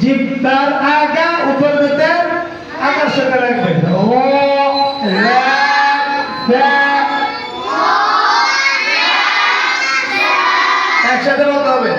জিব্বার আগা উপর দিতে আকার সাথে রাখবেন একসাথে বলতে হবে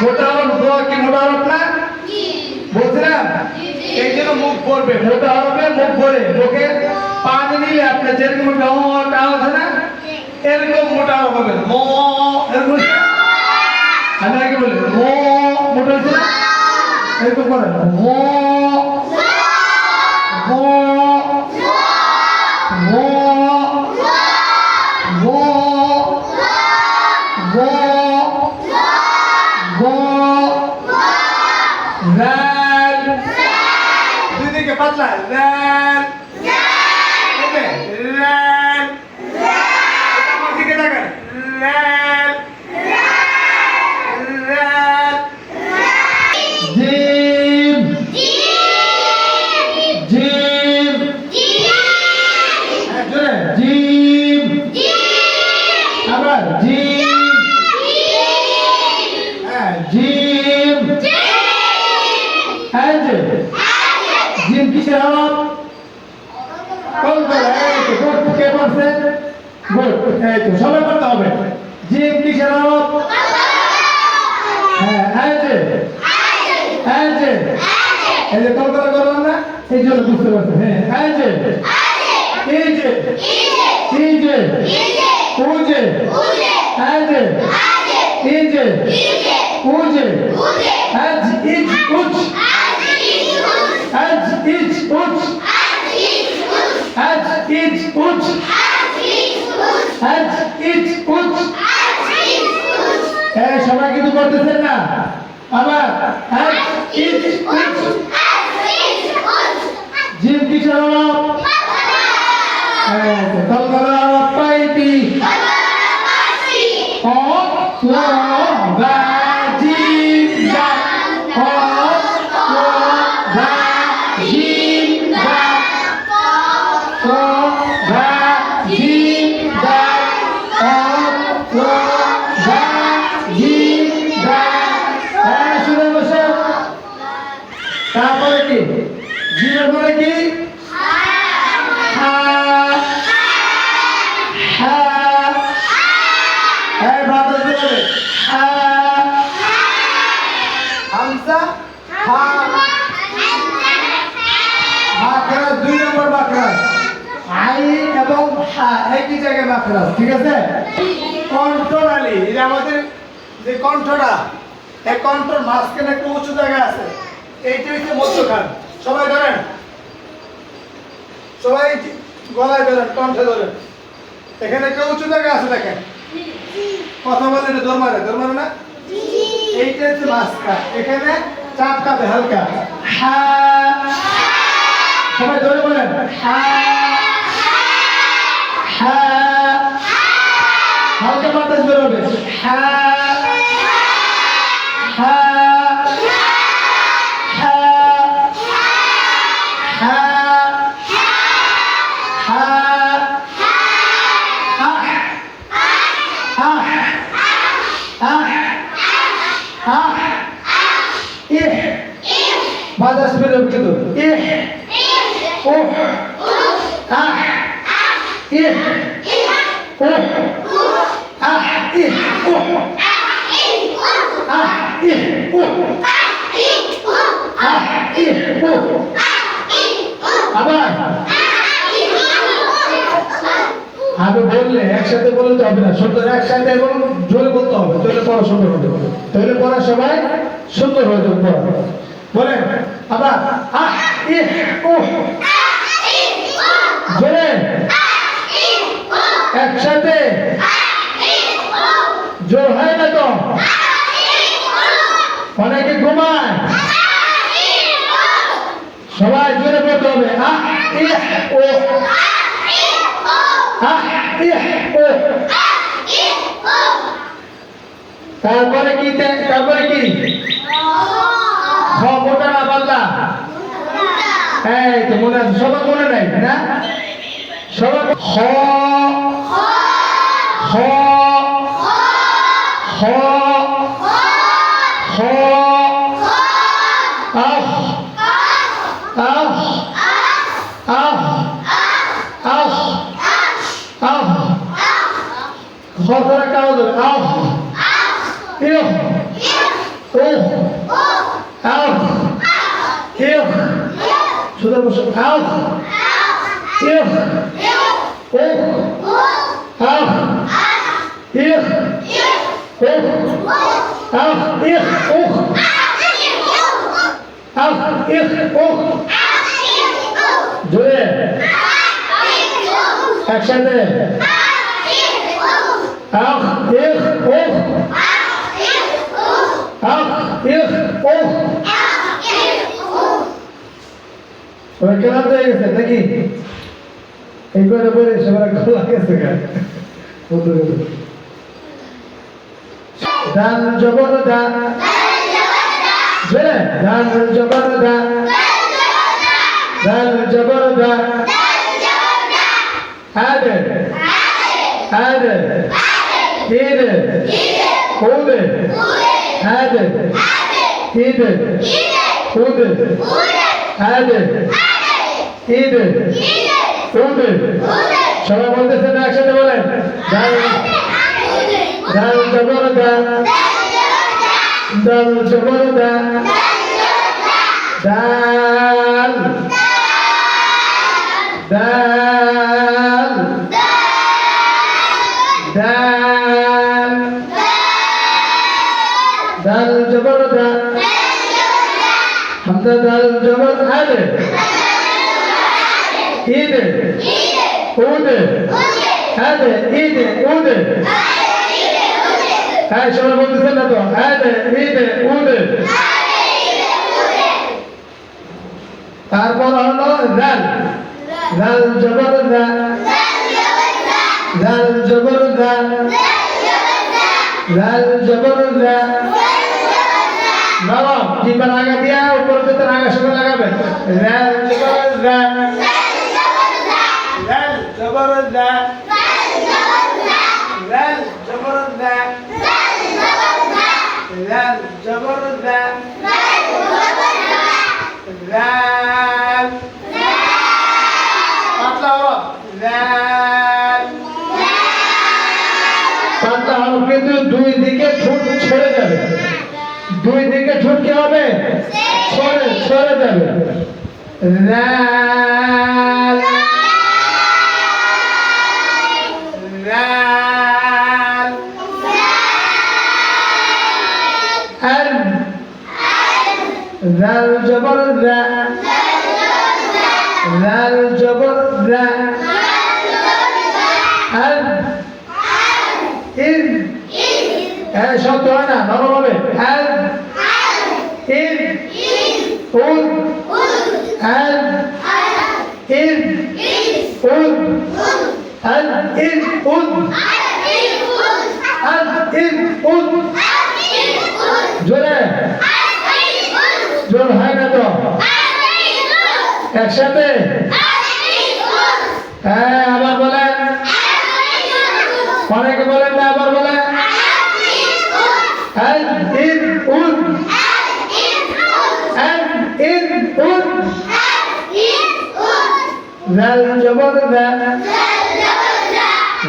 মোটা হরফ কি মোটা হরফ না বলছিলাম এই জন্য মুখ পড়বে মোটা হরফে মুখ ভরে মুখে পানি নিলে আপনার যেরকম মোটা আছে না এরকম মোটা হরফ হবে এরকম আমি আগে বলি মোটা হয়েছে না এরকম করেন দুই দিকে পাতলা আমার দিকে দেখেন জিম জিম জিম আবার জিম জিম জিম কিসের হরফ কোন গুড কে বলছে গুড এই তো সবাই পড়তে হবে জিম কিসের হরফ এই যে কলকাতা করলাম না এই জন্য বুঝতে পারছেন হ্যাঁ এই যে উজে এই যে উজে আজ ইজ উজ আজ ইজ উজ আজ ইজ উজ আজ ইজ উজ সবাই কিন্তু করতেছেন না আবার আজ ইজ উজ জিম কিসের হরফ কলকাতা পাইটি তারপরে কি জিমের পরে কি দুই নম্বর বাকরাস আই এবং একই জায়গায় বাকরাস ঠিক আছে কণ্ঠনালী এটা আমাদের যে কণ্ঠটা এই কণ্ঠর মাঝখানে একটা উঁচু জায়গা আছে এইটা হচ্ছে মধ্যখান সবাই ধরেন সবাই গলায় ধরেন কণ্ঠে ধরেন এখানে একটা উঁচু জায়গা আছে দেখেন কথা বলে এটা ধর্মারে না এইটা হচ্ছে মাঝখান এখানে চাপ কাঁপে হালকা সবাই ধরে বলেন হালকা বাতাস বেরোবে বাতাস বেরোবে কিন্তু আগে বললে একসাথে বলতে হবে না সুন্দর একসাথে এবং জোরে বলতে হবে তাহলে পড়া সুন্দর হবে তাহলে পড়া সবাই সুন্দর হয়ে যাবে বলেন আবার জোরে একসাথে জোর হয় না তো অনেকে ঘুমায় সবাই জোরে বলতে হবে তারপরে কি মোটা না পাতলা এই তো মনে আছে, সবার মনে নাই না? সবার হ হ হ হ আহ আহ আহ আহ আহ খরা কাও ধরে আহ ইহ ওহ আহ ইহ সুন্দর বসো আহ ইহ ওহ আহ ইহ ওহ আহ ইহ ওহ আহ ইহ ওহ জোরে একসাথে আহ ইহ ওহ আহ ইহ ওহ ওরা কেনা হয়ে গেছে নাকি? এই করে বলে সবার গলা গেছে দান জবর দা জোরে দান জবর দা দান জবর দা আদ আদ ঈদ উদ আদ ঈদ উদ আদ ঈদ উদ সবাই বলতেছেন একসাথে বলেন দান দান জবর দা দান জবর দা দাল দাল দাল দাল জবর দা হামজা দাল জবর আদ ঈদ উদ আদ ঈদ উদ হ্যাঁ সবাই বলতেছেন না তো আদ ঈদ উদ তারপর হলো জাল জাল জবর দা জাল জবর দা জাল জবর দা বাবা জিবার আগা দিয়া উপর দিকে আগা সঙ্গে লাগাবেন জাল জবর দা জাল জবর দা জাল জবর দা জাল জবর দা জাল পাতলা হরফ জাল পাতলা হরফ কিন্তু দুই দিকে ঠোঁট ছড়ে যাবে, দুই দিকে ঠোঁট কি হবে ছড়ে ছড়ে যাবে জাল জাল আর জাল জবর জা জাল জবর জা আর ইন এই শব্দ হয় না নরম হবে আর ইন উদ আর ইন উদ আর ইন উদ আর ইন উদ জোরে জোর হয় না তো একসাথে হ্যাঁ আবার বলেন অনেকে বলেন না আবার বলেন আল ইন উদ আল ইন উদ জাল জবর দা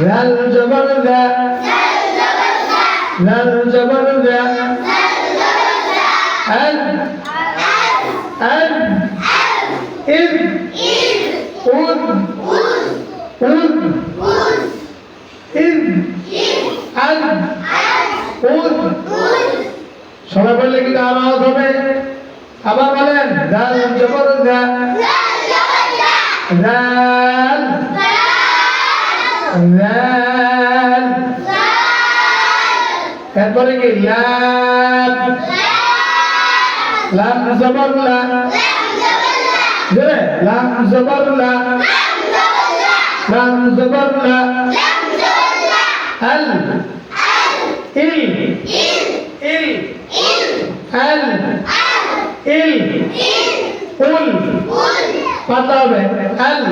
জাল জবর দা জাল জবর দা আল আল ইন উদ উদ ইন আল উদ সবাই বললে কিন্তু আওয়াজ হবে আবার বলেন জাল জবর দা জাল জাল এরপরে কি লাম লাম জবর লা লাম জবর লা লাম জবর লা আল ইল ইল আল ইল উল পাতলা হবে আল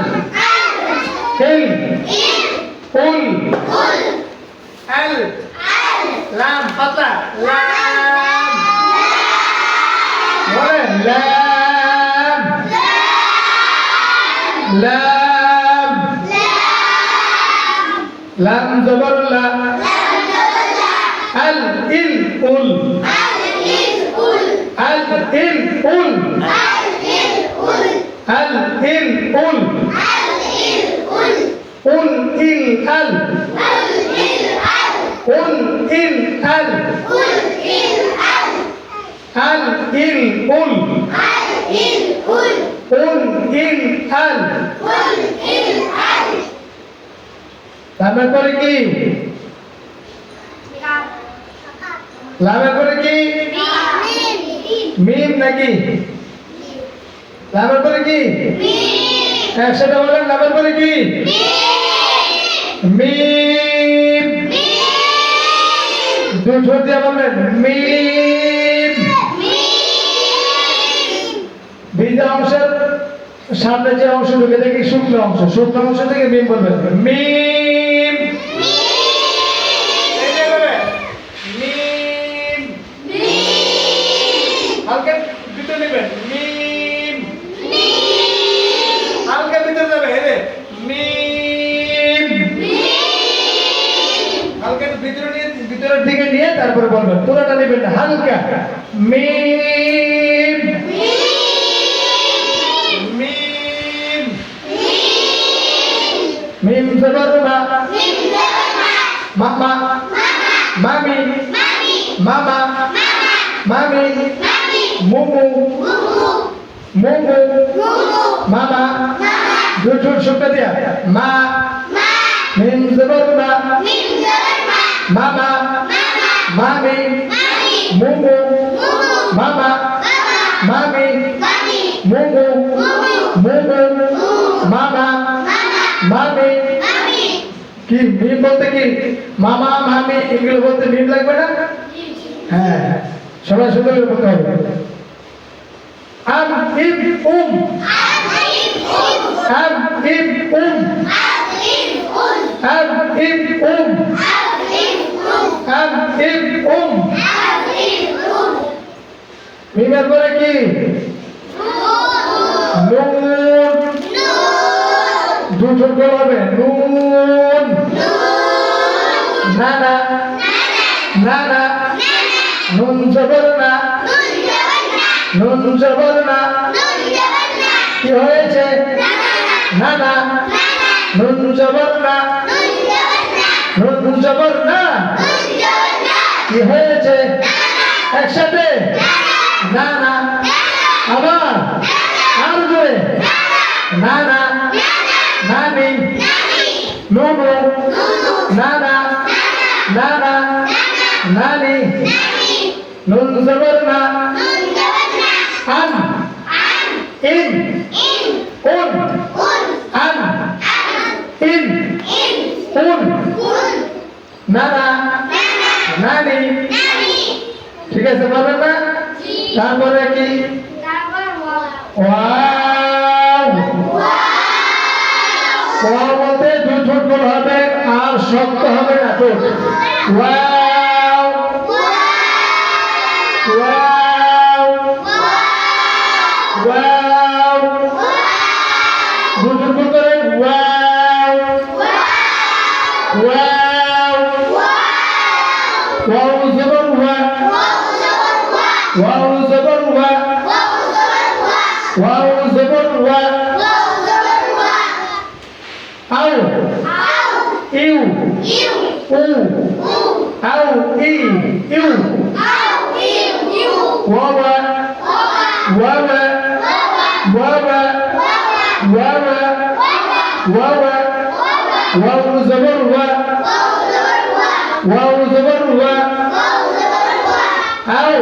ইল উল আল লাম পাতলা লাম বলে লাম লাম লাম জবর লা আল ইল উল আল ইল উল আল ইল উল উল ইল আল উল ইল আল আল ইল উল উল ইল আল লামের পরে কি লামের পরে কি মিম নাকি লামের পরে কি একসাথে বলেন লামের পরে কি মিম দুই ঠোঁট দিয়ে বলবেন মিম ভিজা অংশের সামনে যে অংশ ঢুকে দেখি শুকনো অংশ থেকে মিম বলবেন মিম মিম হালকা ভিতরে নেবেন মিম হালকা ভিতরে যাবে হেরে মিম হালকা ভিতরের দিকে নিয়ে তারপরে বলবেন পুরোটা নেবেন না হালকা মিম মিম মিম জবর মা মামা মামি মামা মামি মুমু মুমু মামা দুই ঠোঁট শুকনো দিয়া মা মিম জবর মা মামা মামি মুমু মামা মামি মুমু মুমু মামা মামি কি মিম বলতে কি মামা মামি এগুলো বলতে মিম লাগবে না হ্যাঁ সবাই সুন্দর বলতে হবে আম ইম উম আম ইম উম আম ইম উম আম ইম উম মিমের পরে কি নুন দুই ঠোঁট বলা হবে নুন নানা নানা নুন জবর না নুন জবর না কি হয়েছে নানা নুন জবর না নুন জবর না কি হয়েছে একসাথে নানা আবার আর জোরে নানা নানি নুনু নানা নানা নানি নুন জবর না আন ইন উন আন ইন উন নানা নানি ঠিক আছে বলবেন না তারপরে কি ওয়াও ওয়াও বলতে দুই ঠোঁট বড় হবে আর শক্ত হবে না ঠোঁট ওয়াও ওয়াও ওয়াও দুই ঠোঁট বড় করে ওয়াও ওয়াও ওয়াও জবর ওয়া ওয়াও জবর ওয়া ওয়াও জবর ওয়া আও ইউ উ আও ই ইউ ওয়াওয়া ওয়াওয়া ওয়াওয়া ওয়াওয়া ওয়াওয়া ওয়াও জবর ওয়া ওয়াও জবর ওয়া আও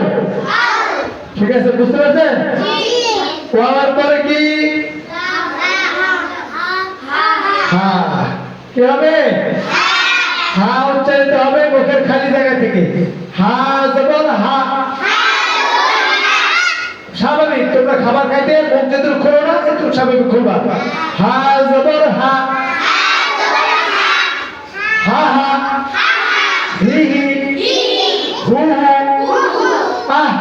ঠিক আছে বুঝতে পারছেন ওয়াওয়ার পরে কি হা কি হবে হা উচ্চারিত হবে মুখের খালি জায়গা থেকে হা জবর হা স্বাভাবিক তোমরা খাবার খাইতে মুখ যদি খোলো না একটু স্বাভাবিক খুলবা হা জবর হা হা হা হি হি হু হু আহ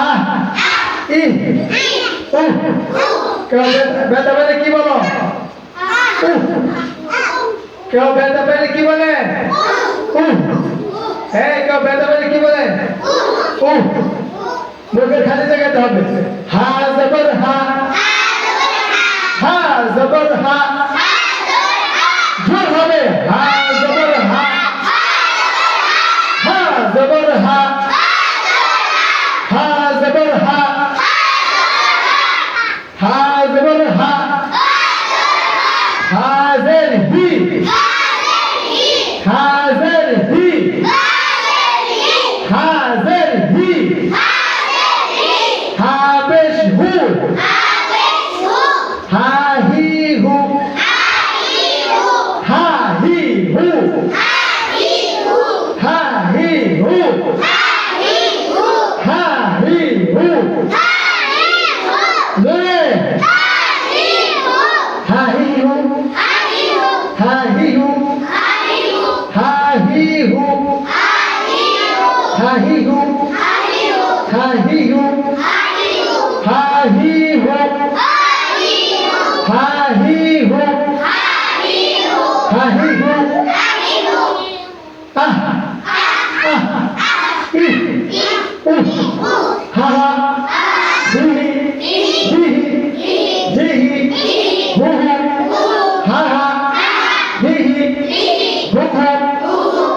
আহ ই উ কেউ বেতা পেলে কি বলো কেউ বেতা পেলে কি বলে কেউ বেতা পেলে কি বলে মুখের খালি জায়গাতে হবে হা জবর হা হা জবর হা জোর হবে হা জবর হা হা জবর হা হা জবর হা হা জবর হা হাজের হি হাজের হি হাজের হি হাবেশ হু হা হি হু হা হি হু হা হি হু হা হি হু জোরে হা হি হু হা হি হু হা হি হু হা হি হু হা হি হু হা হি হু হা হি হু হা হি হু আহ আহ ই উ হা হা হি হি হি হি হি হু হু হা হা হি হি হু হু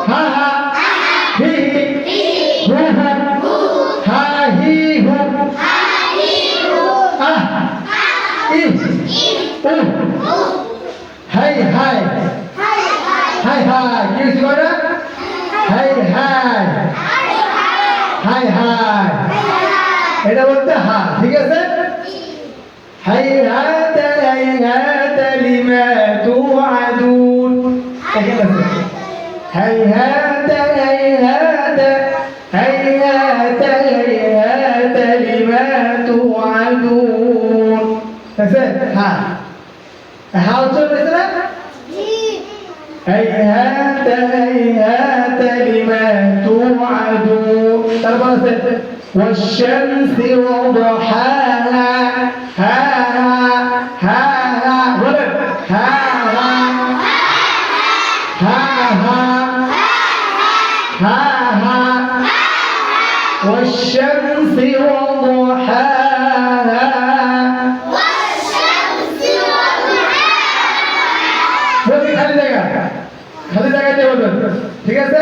হা হা হি হি হু হু হা হি হু আহ ই উ হাই হাই হাই হাই কি বলে হাই হাই হাই হাই এটা বলতে হা ঠিক আছে هيهات هيهات لما توعدون هيهات هيهات هيهات هيهات لما توعدون ها ها مثلا هيهات هيهات لما توعدون والشمس وضحاها ها ها ها ولد ها ها ها ها ها والشمس وضحاها বলি খালি জায়গাতে বলবেন ঠিক আছে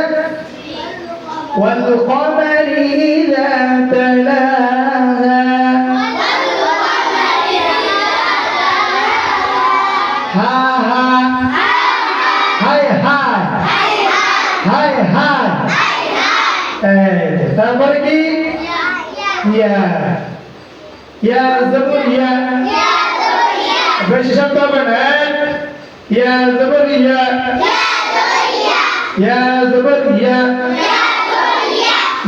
والقمر إذا تلاها ها ها هاي هاي هاي هاي তারপরে কি ইয়া ইয়া জবর ইয়া বেশি শব্দ হবে না ইয়া জবর ইয়া ইয়া জবর ইয়া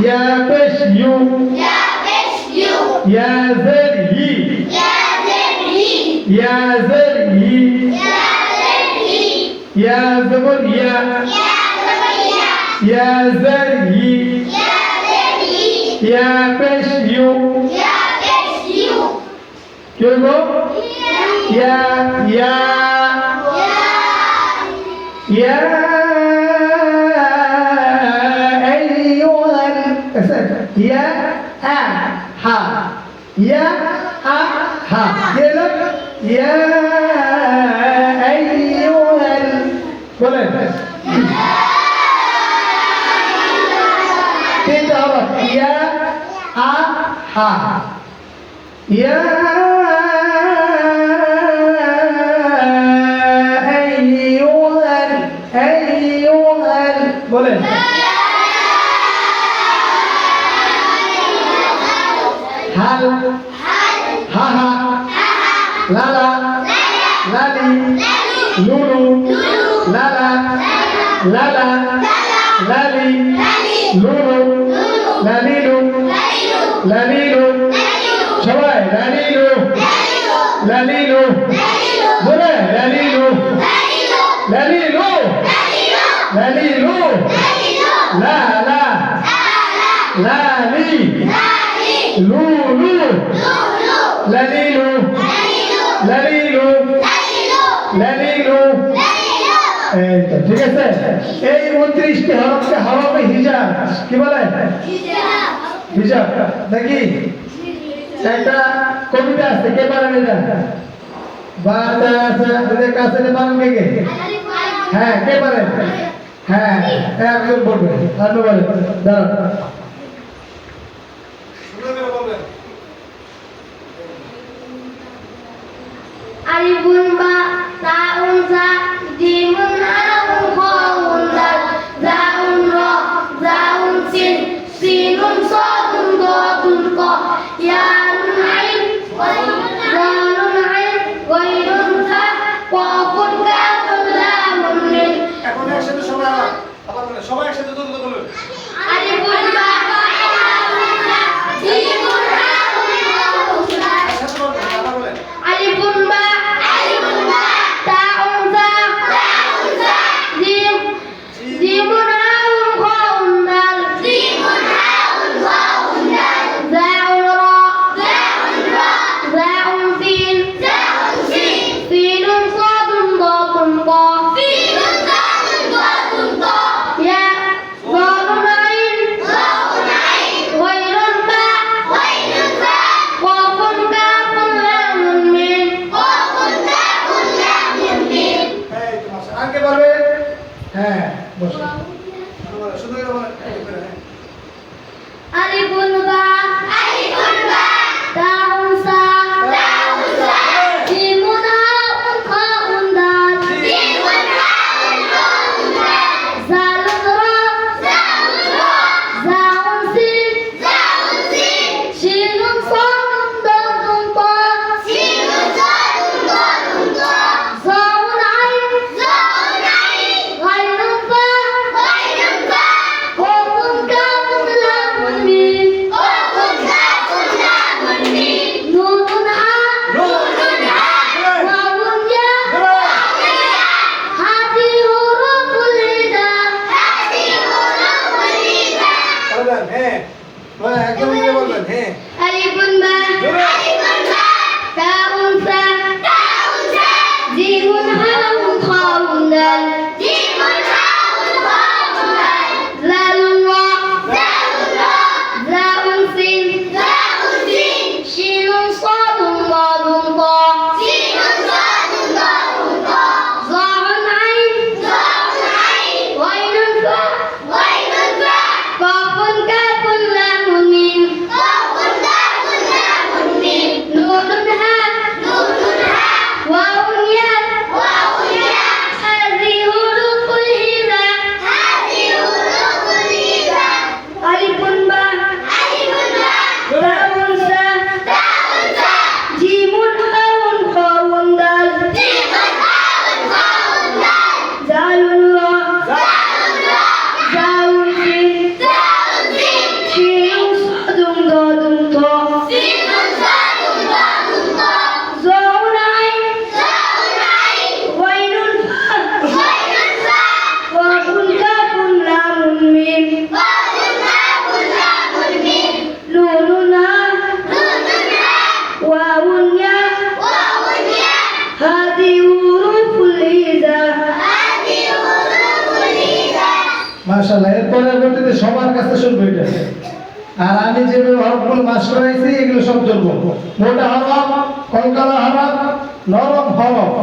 ইয়া পেশ ইউ ইয়া জের ই ইয়া জের ই ইয়া জবর ইয়া ইয়া জের ই ইয়া পেশ ইউ কি হলো ইয়া ইয়া ইয়া يا أ ها يا أ ها يا أيها ولد تدرك يا أ ها يا أيها ولد هل ها ها لا لا لالي لولو لا لا لا لا لالي لولو لاليلو لاليلو সবাই লালিলু লালিলু বলে লালিলু লালিলু লালিলু লা লা লালি লুলু লালিলু লালিলু লালিলু এই তো ঠিক আছে। এই 29টি হরফকে হরফে হিজাব কি বলে? হিজাব নাকি? একটা কবিতা আছে, কে পারেন এটা? বাতা আছে, ওদের কাছে পারেন কে? হ্যাঁ, কে পারেন? হ্যাঁ, একজন বলবে, আর বলেন দাঁড়ান। Alifun ba taun za jimun haun khaun dal zaun ra zaun sin sinun sadun dadun qa yanun ain zanun ain ghairun fa qafun kafun lamun min এখন একসাথে সবাই আবার বলেন, সবাই একসাথে দ্রুত বলুন। Alifun ba taun za jimun haun khaun dal একসাথে বলবেন, আবার বলেন। Alifun ba taun za jim jimun haun khaun dal zaun ra zaun sin sinun sadun dadun qa ya zanun ain ghairun fa qafun kafun lamun min এই তো মাশা, আর কে পারবে? হ্যাঁ, বসো। শুধু এটা বলেন, হ্যাঁ। Alifun ba taun sa jimun haun khaun dal zalun ra zaun sin shinun sadun dadun qa zaun ain ghairun fa qafun kafun lamun min nunun ha wawun ya hadi huruful hida বলেন, হ্যাঁ। বলেন, একদম মিলে বলবেন, হ্যাঁ। alifun ba taun sa jimun haun khaun dal zalun ra zaun sin shinun sadun dadun qa zaun ain ghairun fa qafun kafun lamun min nunun ha wawun ya hadhi huruful hida alifun ba taun sa jimun haun khaun dal zalun ra zaun sin shinun sadun dadun qa zaun ain ghairun fa qafun kafun lamun min nunun ha wawun ya hadhi huruful hida মাশাআল্লাহ, এর পরবর্তীতে সবার কাছে শুনবো এটা। আর আমি যেভাবে হরফগুলো মাস করাইছি এগুলো সব ধরবো। মোটা হরফ, কলকালা হরফ, নরম হরফ,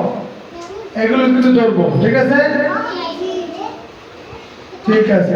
এগুলো কিন্তু ধরবো। ঠিক আছে? ঠিক আছে।